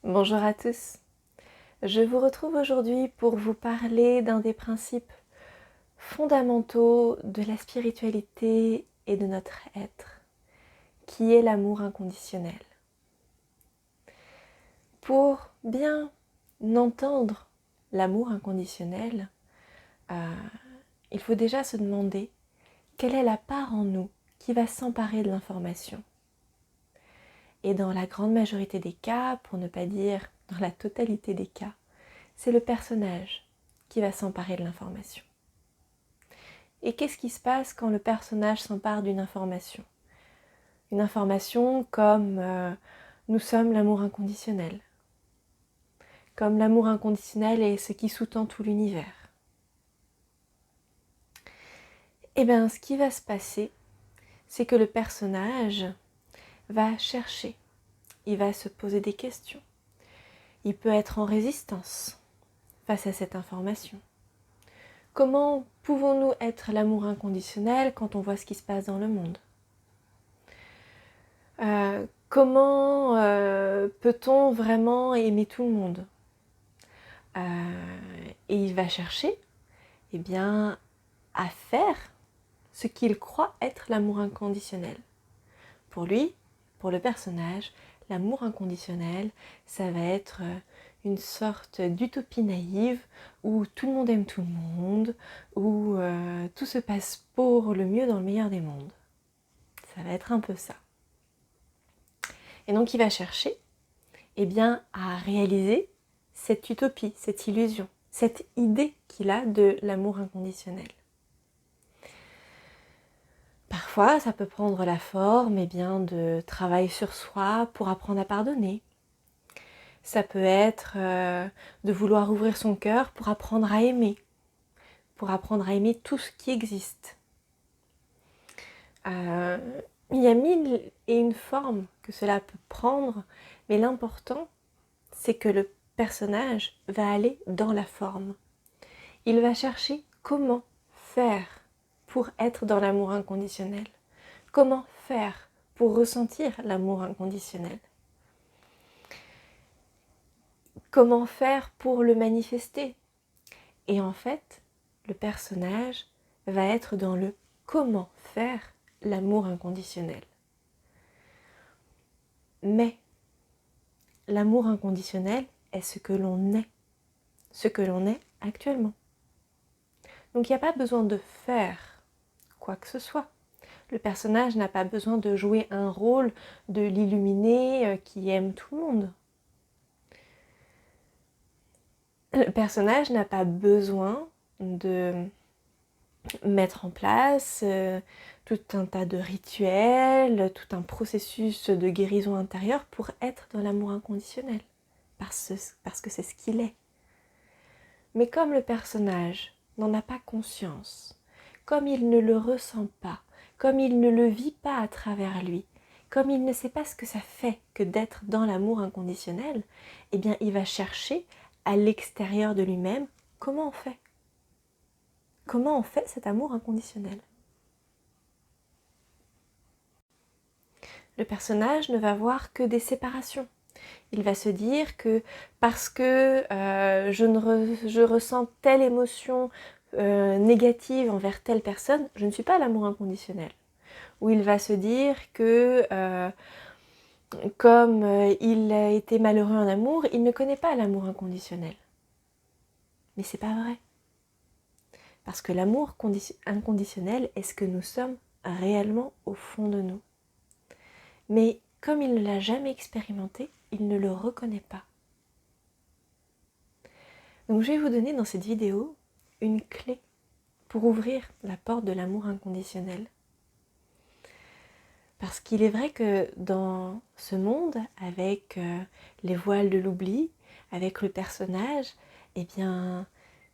Bonjour à tous, je vous retrouve aujourd'hui pour vous parler d'un des principes fondamentaux de la spiritualité et de notre être, qui est l'amour inconditionnel. Pour bien entendre l'amour inconditionnel, il faut déjà se demander quelle est la part en nous qui va s'emparer de l'information. Et dans la grande majorité des cas, pour ne pas dire dans la totalité des cas, c'est le personnage qui va s'emparer de l'information. Et qu'est-ce qui se passe quand le personnage s'empare d'une information ? Une information comme nous sommes l'amour inconditionnel. Comme l'amour inconditionnel est ce qui sous-tend tout l'univers. Et bien, ce qui va se passer, c'est que le personnage va chercher, il va se poser des questions. Il peut être en résistance face à cette information. Comment pouvons-nous être l'amour inconditionnel quand on voit ce qui se passe dans le monde ? Comment peut-on vraiment aimer tout le monde ? Et il va chercher à faire ce qu'il croit être l'amour inconditionnel. Pour lui, pour le personnage, l'amour inconditionnel, ça va être une sorte d'utopie naïve où tout le monde aime tout le monde, où tout se passe pour le mieux dans le meilleur des mondes. Ça va être un peu ça. Et donc il va chercher à réaliser cette utopie, cette illusion, cette idée qu'il a de l'amour inconditionnel. Parfois, ça peut prendre la forme de travail sur soi pour apprendre à pardonner. Ça peut être de vouloir ouvrir son cœur pour apprendre à aimer tout ce qui existe. Il y a mille et une formes que cela peut prendre, mais l'important, c'est que le personnage va aller dans la forme. Il va chercher comment faire pour être dans l'amour inconditionnel. Comment faire pour ressentir l'amour inconditionnel. Comment faire pour le manifester. Et en fait, le personnage va être dans le comment faire l'amour inconditionnel. Mais l'amour inconditionnel est ce que l'on est actuellement. Donc il n'y a pas besoin de faire quoi que ce soit. Le personnage n'a pas besoin de jouer un rôle de l'illuminé qui aime tout le monde. Le personnage n'a pas besoin de mettre en place tout un tas de rituels, tout un processus de guérison intérieure pour être dans l'amour inconditionnel, parce que c'est ce qu'il est. Mais comme le personnage n'en a pas conscience, comme il ne le ressent pas, comme il ne le vit pas à travers lui, comme il ne sait pas ce que ça fait que d'être dans l'amour inconditionnel, il va chercher à l'extérieur de lui-même comment on fait. Comment on fait cet amour inconditionnel ? Le personnage ne va voir que des séparations. Il va se dire que parce que je ressens telle émotion négative envers telle personne, je ne suis pas l'amour inconditionnel. Ou il va se dire que comme il a été malheureux en amour, il ne connaît pas l'amour inconditionnel. Mais c'est pas vrai. Parce que l'amour inconditionnel est ce que nous sommes réellement au fond de nous. Mais comme il ne l'a jamais expérimenté, il ne le reconnaît pas. Donc je vais vous donner dans cette vidéo une clé pour ouvrir la porte de l'amour inconditionnel. Parce qu'il est vrai que dans ce monde, avec les voiles de l'oubli, avec le personnage,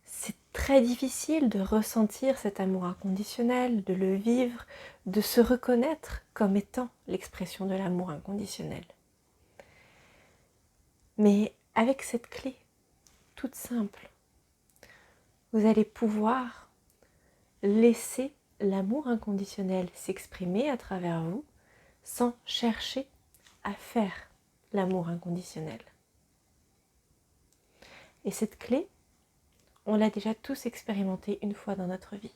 c'est très difficile de ressentir cet amour inconditionnel, de le vivre, de se reconnaître comme étant l'expression de l'amour inconditionnel. Mais avec cette clé, toute simple, vous allez pouvoir laisser l'amour inconditionnel s'exprimer à travers vous sans chercher à faire l'amour inconditionnel. Et cette clé, on l'a déjà tous expérimentée une fois dans notre vie.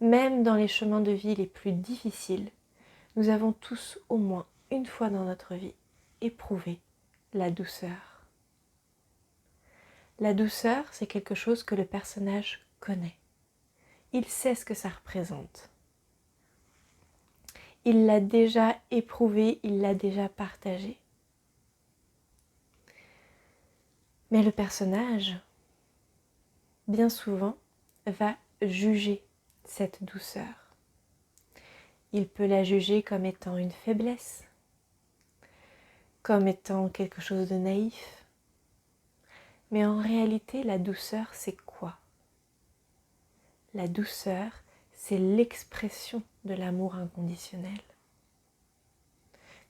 Même dans les chemins de vie les plus difficiles, nous avons tous au moins une fois dans notre vie éprouvé la douceur. La douceur, c'est quelque chose que le personnage connaît. Il sait ce que ça représente. Il l'a déjà éprouvé, il l'a déjà partagé. Mais le personnage, bien souvent, va juger cette douceur. Il peut la juger comme étant une faiblesse, comme étant quelque chose de naïf. Mais en réalité, la douceur, c'est quoi? La douceur, c'est l'expression de l'amour inconditionnel.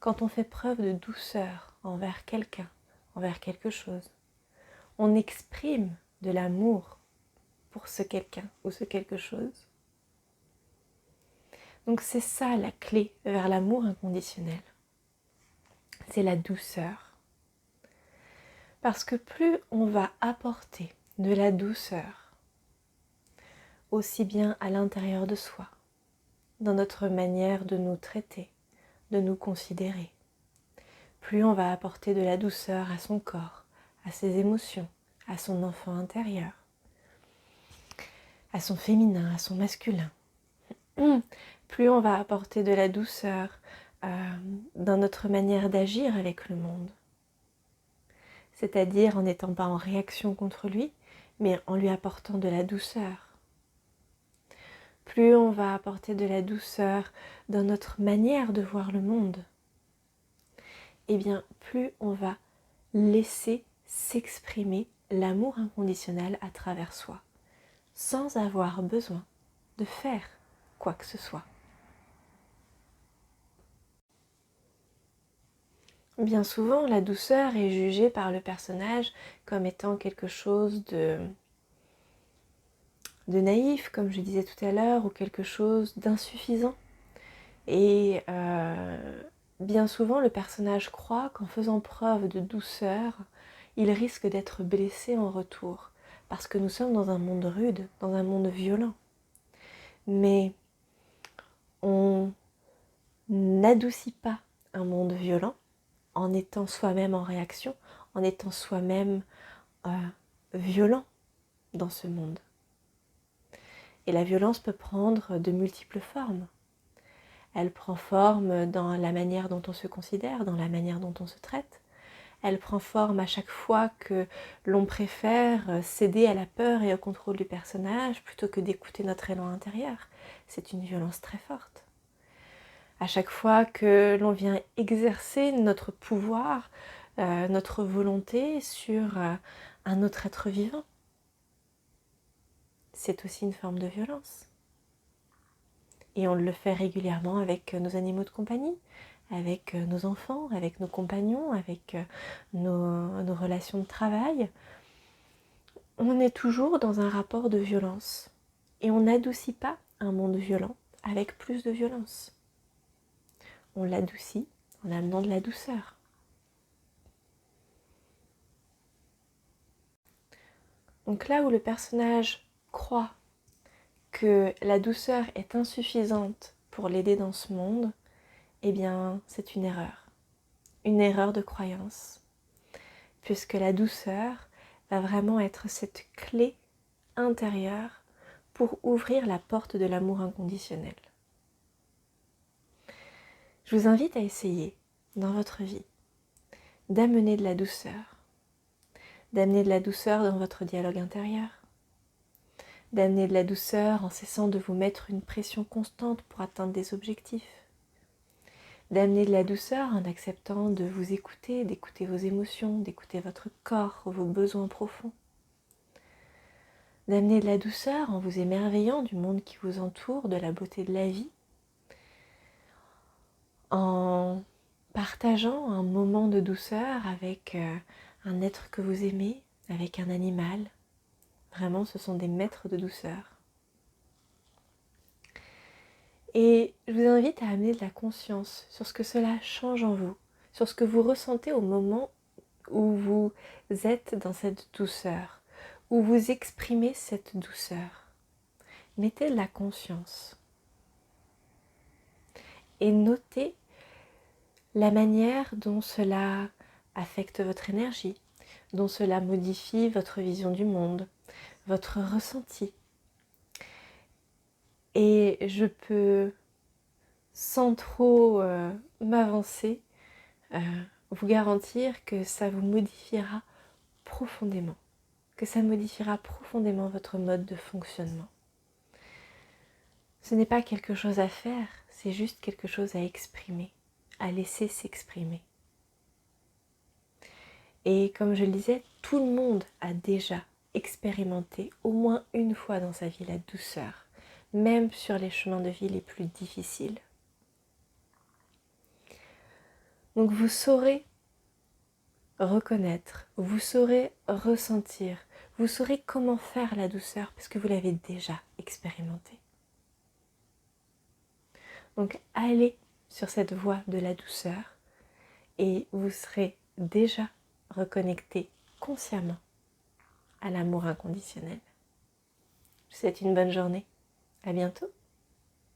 Quand on fait preuve de douceur envers quelqu'un, envers quelque chose, on exprime de l'amour pour ce quelqu'un ou ce quelque chose. Donc c'est ça la clé vers l'amour inconditionnel. C'est la douceur. Parce que plus on va apporter de la douceur, aussi bien à l'intérieur de soi, dans notre manière de nous traiter, de nous considérer, plus on va apporter de la douceur à son corps, à ses émotions, à son enfant intérieur, à son féminin, à son masculin. Plus on va apporter de la douceur dans notre manière d'agir avec le monde. C'est-à-dire en n'étant pas en réaction contre lui, mais en lui apportant de la douceur. Plus on va apporter de la douceur dans notre manière de voir le monde, et bien plus on va laisser s'exprimer l'amour inconditionnel à travers soi, sans avoir besoin de faire quoi que ce soit. Bien souvent, la douceur est jugée par le personnage comme étant quelque chose de naïf, comme je disais tout à l'heure, ou quelque chose d'insuffisant. Et bien souvent, le personnage croit qu'en faisant preuve de douceur, il risque d'être blessé en retour, parce que nous sommes dans un monde rude, dans un monde violent. Mais on n'adoucit pas un monde violent en étant soi-même en réaction, en étant soi-même violent dans ce monde. Et la violence peut prendre de multiples formes. Elle prend forme dans la manière dont on se considère, dans la manière dont on se traite. Elle prend forme à chaque fois que l'on préfère céder à la peur et au contrôle du personnage plutôt que d'écouter notre élan intérieur. C'est une violence très forte. À chaque fois que l'on vient exercer notre pouvoir, notre volonté sur un autre être vivant, c'est aussi une forme de violence. Et on le fait régulièrement avec nos animaux de compagnie, avec nos enfants, avec nos compagnons, avec nos relations de travail. On est toujours dans un rapport de violence. Et on n'adoucit pas un monde violent avec plus de violence. On l'adoucit en amenant de la douceur. Donc là où le personnage croit que la douceur est insuffisante pour l'aider dans ce monde, eh bien c'est une erreur de croyance, puisque la douceur va vraiment être cette clé intérieure pour ouvrir la porte de l'amour inconditionnel. Je vous invite à essayer dans votre vie d'amener de la douceur, d'amener de la douceur dans votre dialogue intérieur, d'amener de la douceur en cessant de vous mettre une pression constante pour atteindre des objectifs, d'amener de la douceur en acceptant de vous écouter, d'écouter vos émotions, d'écouter votre corps, vos besoins profonds, d'amener de la douceur en vous émerveillant du monde qui vous entoure, de la beauté de la vie, en partageant un moment de douceur avec un être que vous aimez, avec un animal. Vraiment, ce sont des maîtres de douceur. Et je vous invite à amener de la conscience sur ce que cela change en vous, sur ce que vous ressentez au moment où vous êtes dans cette douceur, où vous exprimez cette douceur. Mettez de la conscience et notez la manière dont cela affecte votre énergie, dont cela modifie votre vision du monde, votre ressenti. Et je peux, sans trop m'avancer, vous garantir que ça vous modifiera profondément, que ça modifiera profondément votre mode de fonctionnement. Ce n'est pas quelque chose à faire, c'est juste quelque chose à exprimer, à laisser s'exprimer. Et comme je le disais, tout le monde a déjà expérimenté au moins une fois dans sa vie la douceur, même sur les chemins de vie les plus difficiles. Donc vous saurez reconnaître, vous saurez ressentir, vous saurez comment faire la douceur parce que vous l'avez déjà expérimenté. Donc allez sur cette voie de la douceur et vous serez déjà reconnecté consciemment à l'amour inconditionnel. Je vous souhaite une bonne journée. À bientôt.